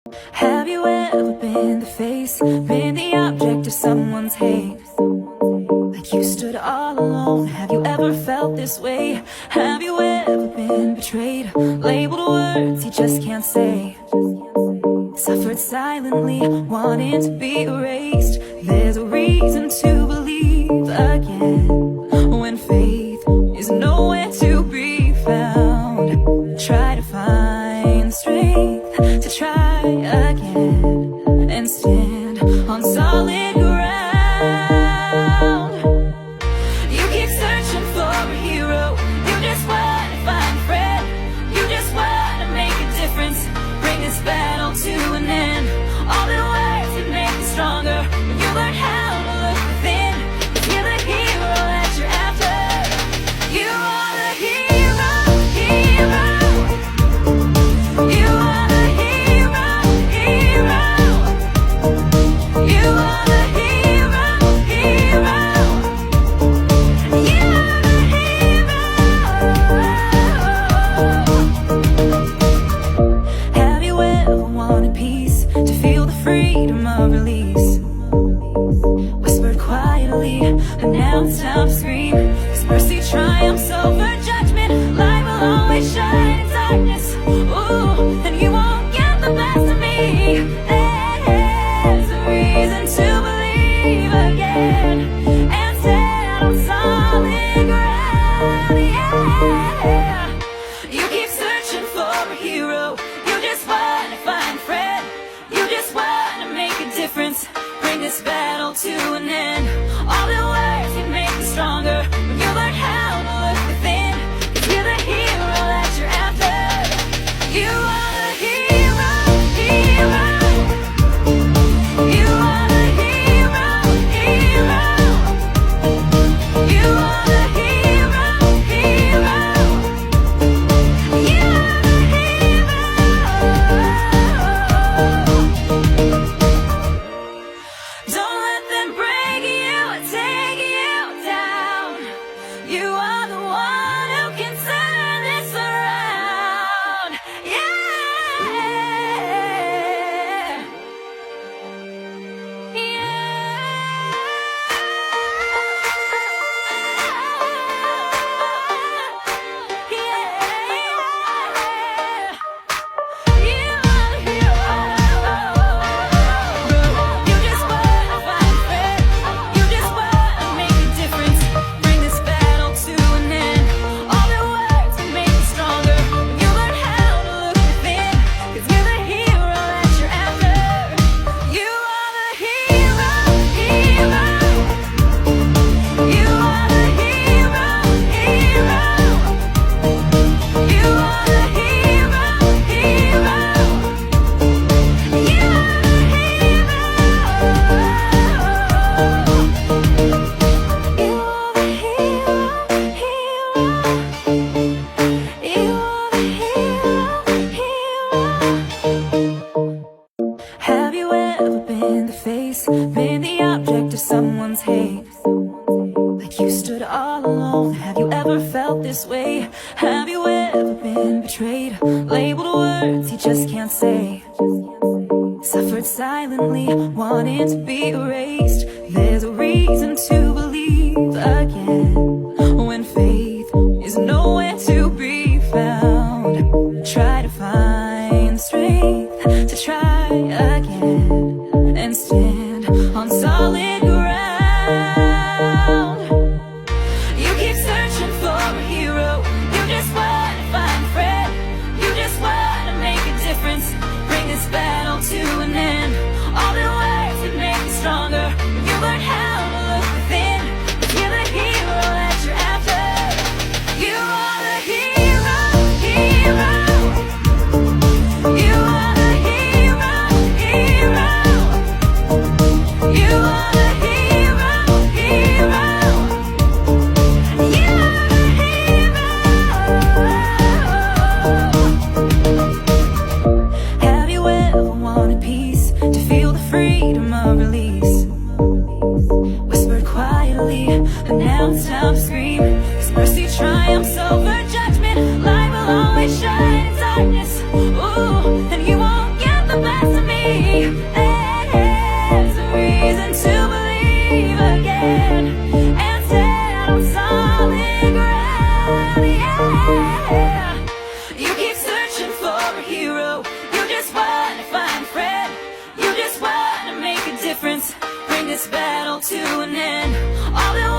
Have you ever been the face, been the object of someone's hate? Like you stood all alone, have you ever felt this way? Have you ever been betrayed, labeled words you just can't say? Suffered silently, wanting to be erased. There's a reason to believe again, when faith is nowhere to be found. Try to find the strength to try again and stand on solid ground. You keep searching for a hero, you just want to find a friend, you just want to make a difference, bring this battle to an end. All the words that make you stronger, when you learn how to look within, you're the hero that you're after. You are the hero, hero. You are the hero, hero. You are the hero, hero. You are the hero. Have you ever wanted peace, to feel the freedom of release? Whispered quietly, and now it's time to scream. 'Cause mercy triumphs over judgment. Light will always shine in darkness. Ooh, and you won't get the best of me. There's a reason to believe again and stand on solid ground. Yeah. You keep searching for a hero, you just want to find a friend, you just want to make a difference, bring this battle to an end. All the words that make you stronger, when you learn how to look within, 'cause you're the hero that you're after. You are the hero, hero. You are the hero, hero. You are the hero, hero. You are the hero. Don't let them break you or take you down. You are the one who can turn this around. Yeah. Have you ever been the face, been the object of someone's hate? Like you stood all alone, have you ever felt this way? Have you ever been betrayed, labeled words you just can't say? Suffered silently, wanting to be erased. There's a reason to believe again, when faith is nowhere to be found. Try to find the strength to try again and stand on solid ground. You keep searching for a hero, you just want to find a friend, you just want to make a difference, bring this battle to an end. All the words that make you stronger, when you learn how to look within, 'cause you're the hero that you're after. You are the hero, hero. You are the hero, hero. You are the hero, hero. You are the hero. Have you ever wanted peace, to feel the freedom of release? Whispered quietly, and now it's time to scream. 'Cause mercy triumphs over judgment. Light will always shine in darkness. Ooh, and you won't get the best of difference, bring this battle to an end. All that